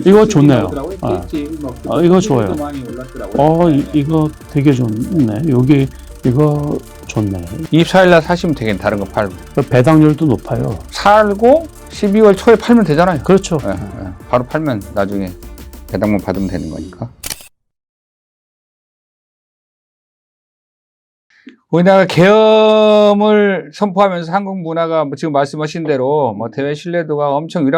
이거 좋네요. 이거 좋아요. 많이 올랐더라고요. 이거 되게 좋네. 여기 이거 좋네. 24일날 사시면 되겠네. 다른 거 팔고. 배당률도 높아요. 살고 12월 초에 팔면 되잖아요. 그렇죠. 예, 예. 바로 팔면 나중에 배당만 받으면 되는 거니까. 우리나라 계엄을 선포하면서 한국 문화가 지금 말씀하신 대로 대외 신뢰도가 엄청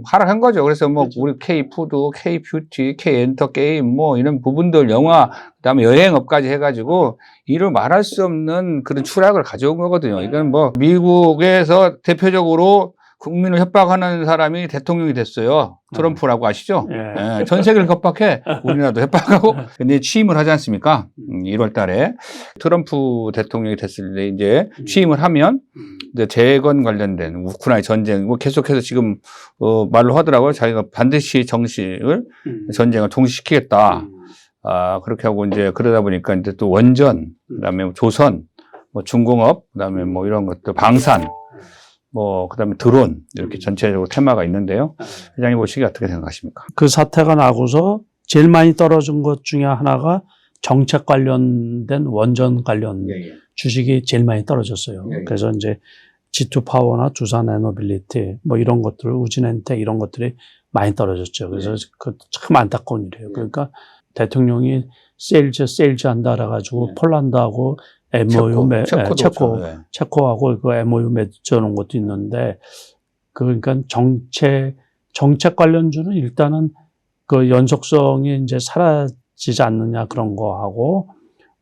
하락한 거죠. 그래서 그렇죠. 우리 K-푸드, K-뷰티, K-엔터 게임 이런 부분들 영화, 그다음에 여행업까지 해가지고 이를 말할 수 없는 그런 추락을 가져온 거거든요. 이건 미국에서 대표적으로 국민을 협박하는 사람이 대통령이 됐어요. 트럼프라고 아시죠? 예. 예, 전 세계를 협박해. 우리나라도 협박하고. 근데 취임을 하지 않습니까? 1월 달에. 트럼프 대통령이 됐을 때 이제 취임을 하면 이제 재건 관련된 우크라이나 전쟁, 계속해서 지금, 말로 하더라고요. 자기가 반드시 전쟁을 종식시키겠다. 그렇게 하고 이제 그러다 보니까 이제 또 원전, 그 다음에 조선, 중공업, 그 다음에 이런 것들, 방산, 그 다음에 드론, 이렇게 전체적으로 테마가 있는데요. 회장님 보시기에 어떻게 생각하십니까? 그 사태가 나고서 제일 많이 떨어진 것 중에 하나가 정책 관련된 원전 관련 주식이 제일 많이 떨어졌어요. 그래서 이제 G2 파워나 두산 에너빌리티, 이런 것들, 우진엔텍 이런 것들이 많이 떨어졌죠. 그래서 그 참 안타까운 일이에요. 그러니까 대통령이 세일즈 한다 그래가지고 폴란드하고 MOU 체코하고 그 MOU 맺어놓은 것도 있는데, 그러니까 정책 관련주는 일단은 그 연속성이 이제 사라지지 않느냐 그런 거 하고,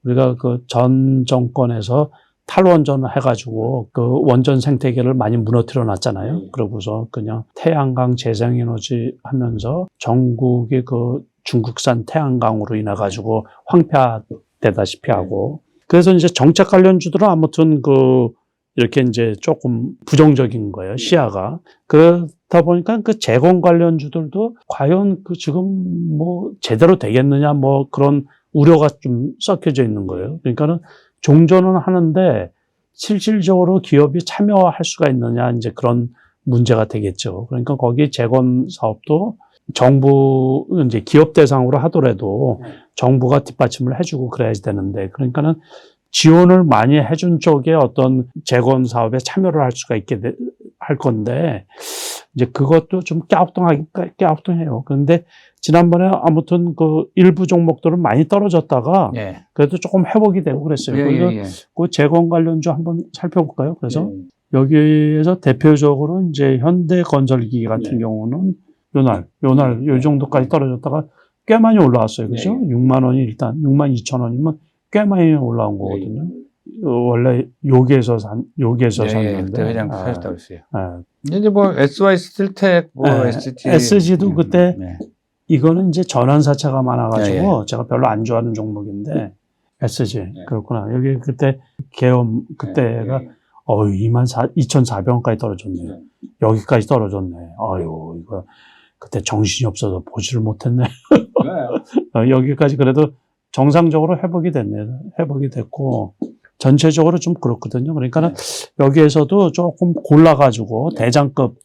우리가 그 전 정권에서 탈원전을 해가지고 그 원전 생태계를 많이 무너뜨려 놨잖아요. 그러고서 그냥 태양광 재생에너지 하면서 전국이 그 중국산 태양광으로 인해가지고 황폐화되다시피 하고, 그래서 이제 정책 관련주들은 아무튼 이렇게 이제 조금 부정적인 거예요, 시야가. 그렇다 보니까 그 재건 관련주들도 과연 지금 제대로 되겠느냐, 그런 우려가 좀 섞여져 있는 거예요. 그러니까는 종전은 하는데 실질적으로 기업이 참여할 수가 있느냐, 이제 그런 문제가 되겠죠. 그러니까 거기 재건 사업도 정부, 이제 기업 대상으로 하더라도 정부가 뒷받침을 해주고 그래야지 되는데, 그러니까는 지원을 많이 해준 쪽에 어떤 재건 사업에 참여를 할 수가 있게 할 건데, 이제 그것도 좀 깨우뚱해요. 그런데 지난번에 아무튼 일부 종목들은 많이 떨어졌다가 그래도 조금 회복이 되고 그랬어요. 그래서 그 재건 관련주 한번 살펴볼까요? 그래서 여기에서 대표적으로 이제 현대건설기기 같은 경우는 요 정도까지 떨어졌다가 꽤 많이 올라왔어요. 그죠? 6만 원이 일단 6만 2천 원이면 꽤 많이 올라온 거거든요. 원래 여기에서 샀는데. 회장 사셨다고 했어요. 이제 SY 스틸텍, SG. SG도 그때 이거는 이제 전환사채가 많아가지고 제가 별로 안 좋아하는 종목인데, SG. 그렇구나. 여기 그때 계엄 그때가 2,400원까지 떨어졌네요. 여기까지 떨어졌네. 아유, 이거 그때 정신이 없어서 보지를 못했네. 여기까지 그래도 정상적으로 회복이 됐네요. 회복이 됐고, 전체적으로 좀 그렇거든요. 그러니까는 여기에서도 조금 골라가지고 대장급,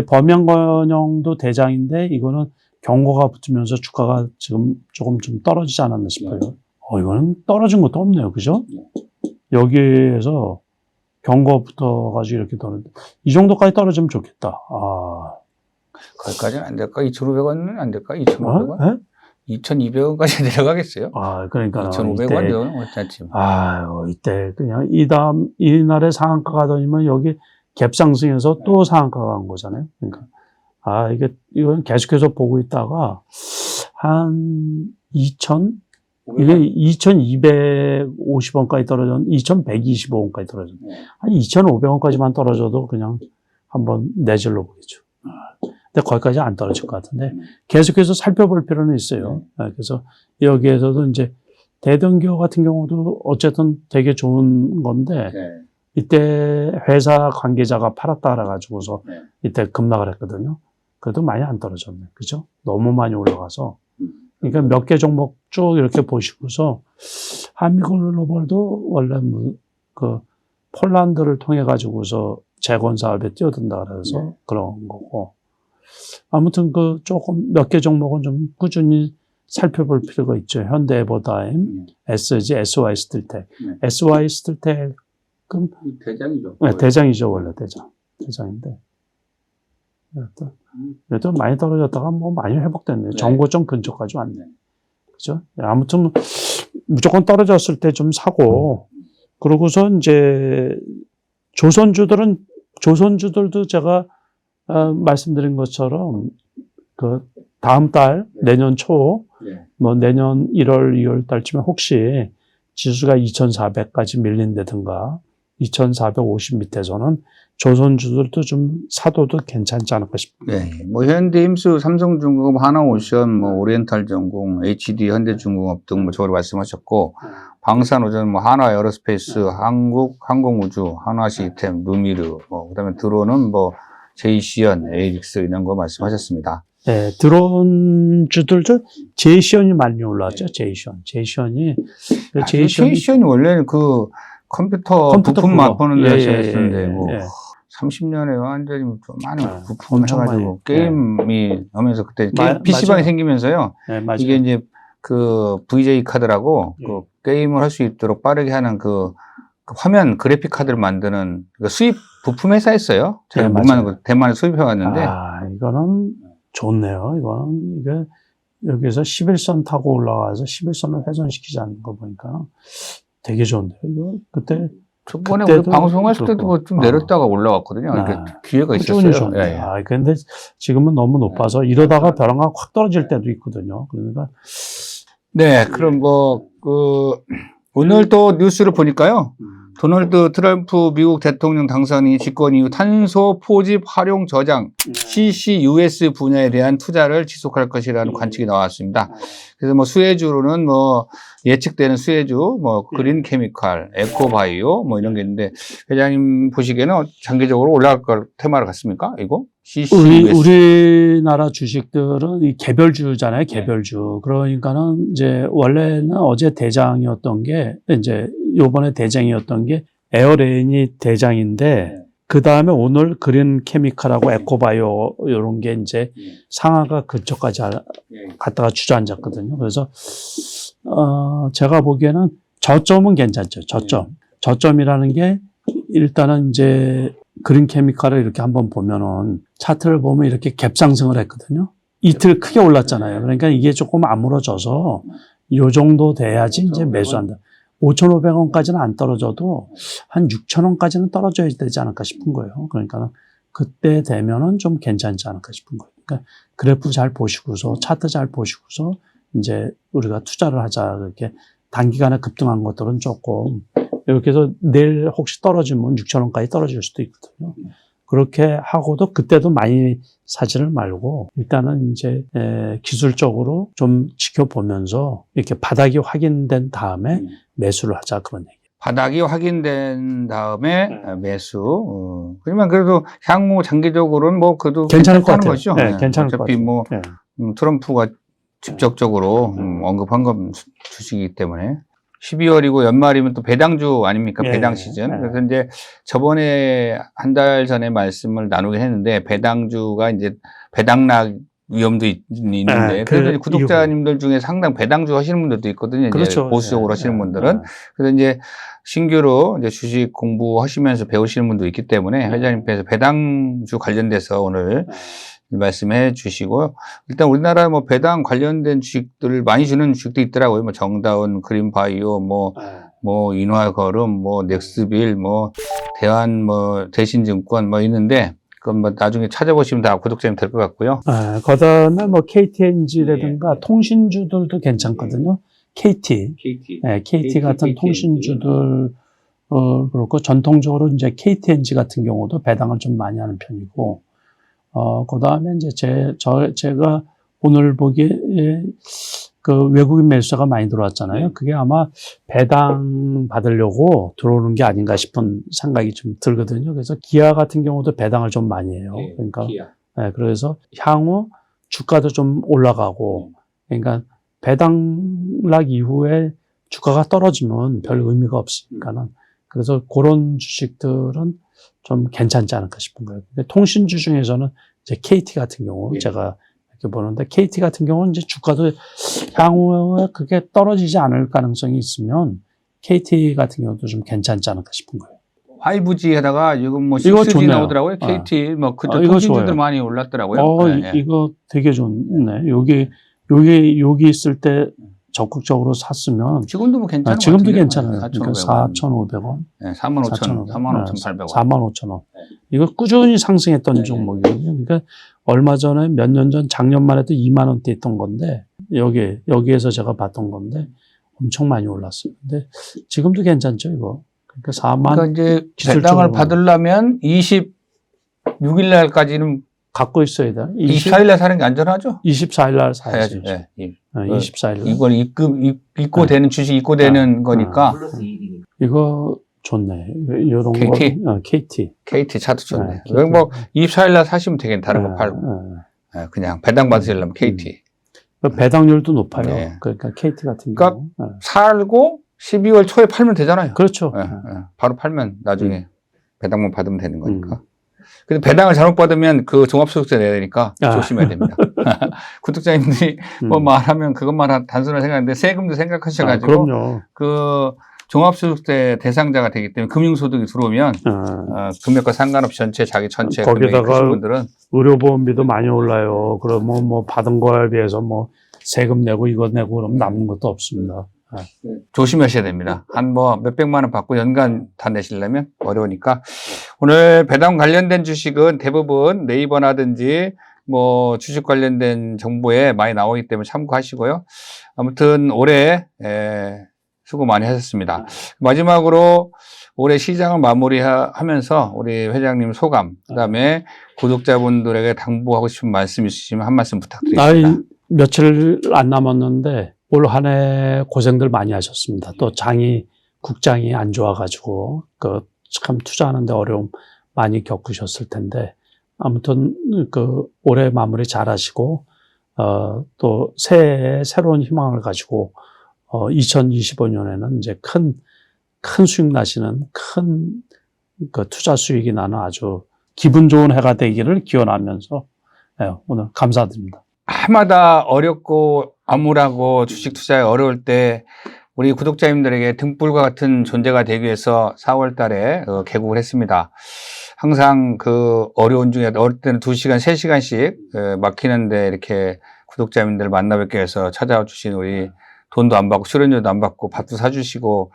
범양건영도 대장인데 이거는 경고가 붙으면서 주가가 지금 조금 좀 떨어지지 않았나 싶어요. 이거는 떨어진 것도 없네요. 그죠? 여기에서 경고 붙어가지고 이렇게 떨어졌는데, 이 정도까지 떨어지면 좋겠다. 거기까지는 안 될까? 2,500원은 안 될까? 2,500원? 2,200원까지 내려가겠어요? 그러니까. 2,500원도 괜찮지. 이때 그냥 이날에 상한가 가더니만 여기 갭상승해서 또 상한가 간 거잖아요. 그러니까. 이건 계속해서 보고 있다가 한 2,250원까지 떨어졌는데 2,125원까지 떨어졌네. 한 2,500원까지만 떨어져도 그냥 한번 내질러 보겠죠. 근데 거기까지 안 떨어질 것 같은데 계속해서 살펴볼 필요는 있어요. 그래서 여기에서도 이제 대동기업 같은 경우도 어쨌든 되게 좋은 건데 이때 회사 관계자가 팔았다 그래가지고서 이때 급락을 했거든요. 그래도 많이 안 떨어졌네. 그죠? 너무 많이 올라가서. 그러니까 몇 개 종목 쭉 이렇게 보시고서 한미글로벌도 원래 폴란드를 통해 가지고서 재건 사업에 뛰어든다 그래서 그런 거고, 아무튼 그 조금 몇 개 종목은 좀 꾸준히 살펴볼 필요가 있죠. 현대에버다임, SG, SY 스틸텍. SY 스틸텍은 대장이죠. 네, 대장이죠, 원래 대장인데. 그래도 많이 떨어졌다가 뭐 많이 회복됐네요. 네. 정고점 근처까지 왔네. 그죠? 아무튼 무조건 떨어졌을 때 좀 사고, 그러고서 이제 조선주들도 제가 말씀드린 것처럼 그 다음 달 내년 초, 뭐 내년 1월, 2월 달쯤에 혹시 지수가 2,400까지 밀린다든가 2,450 밑에서는 조선주들도 좀 사도도 괜찮지 않을까 싶습니다. 네, 뭐 현대힘수, 삼성중공업, 하나오션, 뭐 오리엔탈전공, HD 현대중공업 등 뭐 저로 말씀하셨고, 방산오전, 뭐 한화에어로스페이스, 한국항공우주, 한화시스템, 루미르, 뭐 그다음에 드론은 뭐 제이시언, 에이릭스 이런 거 말씀하셨습니다. 네, 드론주들도 제이시언이 많이 올라왔죠. 제이시언이 원래는 그 컴퓨터 부품만 보는 데서 했었는데 뭐 30년에 완전히 좀 많은 부품을 해가지고 게임이 하면서 그때 PC방이 생기면서요. 이게 이제 그 VJ 카드라고 그 게임을 할 수 있도록 빠르게 하는 그 화면 그래픽 카드를 만드는 그 수입 부품 회사였어요. 제가 대만에 수입해 왔는데. 아, 이거는 좋네요. 이게 여기서 11선 타고 올라와서 11선을 훼손시키지 않는 거 보니까 되게 좋은데요. 이거 그때 저번에 우리 방송했을 때도 뭐 좀 내렸다가 올라왔거든요. 그러니까 기회가 있었어요. 예. 아, 근데 지금은 너무 높아서 이러다가 벼랑가 확 떨어질 때도 있거든요. 그러니까 네, 그럼 오늘 또 뉴스를 보니까요. 도널드 트럼프 미국 대통령 당선이 집권 이후 탄소 포집 활용 저장 CCUS 분야에 대한 투자를 지속할 것이라는 관측이 나왔습니다. 그래서 뭐 수혜주로는 뭐 예측되는 수혜주, 뭐 그린 케미칼, 에코바이오 뭐 이런 게 있는데 회장님 보시기에는 장기적으로 올라갈 걸 테마를 갖습니까? 이거? CCUS. 우리나라 주식들은 이 개별주잖아요. 개별주. 그러니까는 이제 원래는 어제 대장이었던 게 이제 요번에 대장이었던 게 에어레인이 대장인데 그 다음에 오늘 그린 케미칼하고 에코바이오 이런 게 이제 상하가 근처까지 갔다가 주저앉았거든요. 그래서 제가 보기에는 저점은 괜찮죠. 저점이라는 게 일단은 이제 그린 케미칼을 이렇게 한번 보면은 차트를 보면 이렇게 갭상승을 했거든요. 이틀 크게 올랐잖아요. 그러니까 이게 조금 아물어져서 요 정도 돼야지 이제 매수한다. 5,500원까지는 안 떨어져도 한 6,000원까지는 떨어져야 되지 않을까 싶은 거예요. 그러니까 그때 되면은 좀 괜찮지 않을까 싶은 거예요. 그러니까 그래프 잘 보시고서 차트 잘 보시고서 이제 우리가 투자를 하자. 이렇게 단기간에 급등한 것들은 조금 이렇게 해서 내일 혹시 떨어지면 6,000원까지 떨어질 수도 있거든요. 그렇게 하고도 그때도 많이 사지를 말고 일단은 이제 기술적으로 좀 지켜보면서 이렇게 바닥이 확인된 다음에 매수를 하자 그런 얘기. 바닥이 확인된 다음에 매수. 그러면 그래도 향후 장기적으로는 뭐 그래도 괜찮을 것 같아요. 것이죠. 네, 괜찮을 것 어차피 같아요. 뭐 트럼프가 직접적으로 언급한 건 주식이기 때문에 12월이고 연말이면 또 배당주 아닙니까? 배당 시즌. 그래서 이제 저번에 한 달 전에 말씀을 나누긴 했는데 배당주가 이제 배당락 위험도 있는데 그래도 이제 구독자님들 중에 상당 배당주 하시는 분들도 있거든요. 그렇죠. 이제 보수적으로 하시는 분들은. 그래서 이제 신규로 이제 주식 공부하시면서 배우시는 분도 있기 때문에 회장님께서 배당주 관련돼서 오늘 말씀해 주시고요. 일단 우리나라 뭐 배당 관련된 주식들을 많이 주는 주식도 있더라고요. 뭐 정다운, 그린바이오, 뭐 인화거름, 뭐 넥스빌, 뭐 대한, 뭐 대신증권 뭐 있는데 그건 뭐 나중에 찾아보시면 다 구독자님 될 것 같고요. 그다음에 뭐 KTNG라든가 통신주들도 괜찮거든요. KT 같은 통신주들 그렇고 전통적으로 이제 KTNG 같은 경우도 배당을 좀 많이 하는 편이고. 그 다음에 이제 제가 오늘 보기에 그 외국인 매수자가 많이 들어왔잖아요. 그게 아마 배당 받으려고 들어오는 게 아닌가 싶은 생각이 좀 들거든요. 그래서 기아 같은 경우도 배당을 좀 많이 해요. 그러니까, 그래서 향후 주가도 좀 올라가고, 그러니까 배당락 이후에 주가가 떨어지면 별 의미가 없으니까는. 그래서 그런 주식들은 좀 괜찮지 않을까 싶은 거예요. 통신주 중에서는 이제 KT 같은 경우 제가 이렇게 보는데 KT 같은 경우는 이제 주가도 향후에 그게 떨어지지 않을 가능성이 있으면 KT 같은 경우도 좀 괜찮지 않을까 싶은 거예요. 5G에다가 지금 뭐 이거 6G 좋네요. 나오더라고요. KT 뭐 그때 이거 통신주들 좋아요. 많이 올랐더라고요. 네. 이거 되게 좋네. 여기 있을 때 적극적으로 샀으면 지금도 뭐 괜찮은 지금도 것 같은데요. 괜찮아요. 4,500원. 그러니까 4,500원. 네, 45,800원. 45,000원. 이거 꾸준히 상승했던 네. 종목이거든요. 그러니까 얼마 전에 몇 년 전, 작년만 해도 2만 원대 있던 건데, 여기에서 제가 봤던 건데, 엄청 많이 올랐어요. 근데 지금도 괜찮죠, 이거. 그러니까 4만. 그러니까 이제 기술적으로 배당을 받으려면 26일 날까지는 갖고 있어야 돼. 24일 날 사는 게 안전하죠? 24일 날 사야지. 사야죠. 네. 24일 날. 이걸 입고되는 주식 입고되는 거니까 플러스 2등. 이거 좋네. 이런 KT? 거. KT. KT 차도 좋네. 네, 여기 뭐 24일 날 사시면 되겠네. 다른 거 네, 팔고. 네. 네, 그냥 배당 받으시려면 KT. 배당률도 높아요. 네. 그러니까 KT 같은 그러니까 경우. 네. 살고 12월 초에 팔면 되잖아요. 그렇죠. 네, 네. 바로 팔면 나중에 배당만 받으면 되는 거니까. 근데 배당을 잘못 받으면 그 종합소득세 내야 되니까 조심해야 됩니다. 구독자님들이 뭐 말하면 그것만 단순한 생각인데 세금도 생각하셔가지고 그럼요. 그 종합소득세 대상자가 되기 때문에 금융소득이 들어오면 금액과 상관없이 전체 자기 전체 금액이 거기다가 크신 분들은 의료보험비도 많이 올라요. 그러면 뭐 받은 거에 비해서 뭐 세금 내고 이거 내고 그러면 남는 것도 없습니다. 조심하셔야 됩니다. 한 뭐 몇백만 원 받고 연간 다 내시려면 어려우니까 오늘 배당 관련된 주식은 대부분 네이버나든지 뭐 주식 관련된 정보에 많이 나오기 때문에 참고하시고요. 아무튼 올해 수고 많이 하셨습니다. 마지막으로 올해 시장을 마무리하면서 우리 회장님 소감, 그다음에 구독자분들에게 당부하고 싶은 말씀 있으시면 한 말씀 부탁드리겠습니다. 며칠 안 남았는데 올 한 해 고생들 많이 하셨습니다. 또 국장이 안 좋아가지고 참 투자하는데 어려움 많이 겪으셨을 텐데 아무튼 올해 마무리 잘하시고 또 새해에 새로운 희망을 가지고 2025년에는 이제 큰 수익 나시는 큰 투자 수익이 나는 아주 기분 좋은 해가 되기를 기원하면서 오늘 감사드립니다. 해마다 어렵고 암울하고 주식 투자에 어려울 때 우리 구독자님들에게 등불과 같은 존재가 되기 위해서 4월 달에 개국을 했습니다. 항상 어려운 중에 어릴 때는 2시간, 3시간씩 막히는데 이렇게 구독자님들 만나 뵙기 위해서 찾아와 주신 우리 돈도 안 받고 출연료도 안 받고 밥도 사주시고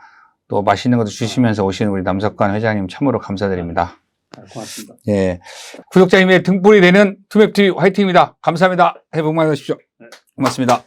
또 맛있는 것도 주시면서 오시는 우리 남석관 회장님 참으로 감사드립니다. 고맙습니다. 예. 구독자님의 등불이 되는 투맵TV 화이팅입니다. 감사합니다. 새해 복 많이 받으십시오. 고맙습니다.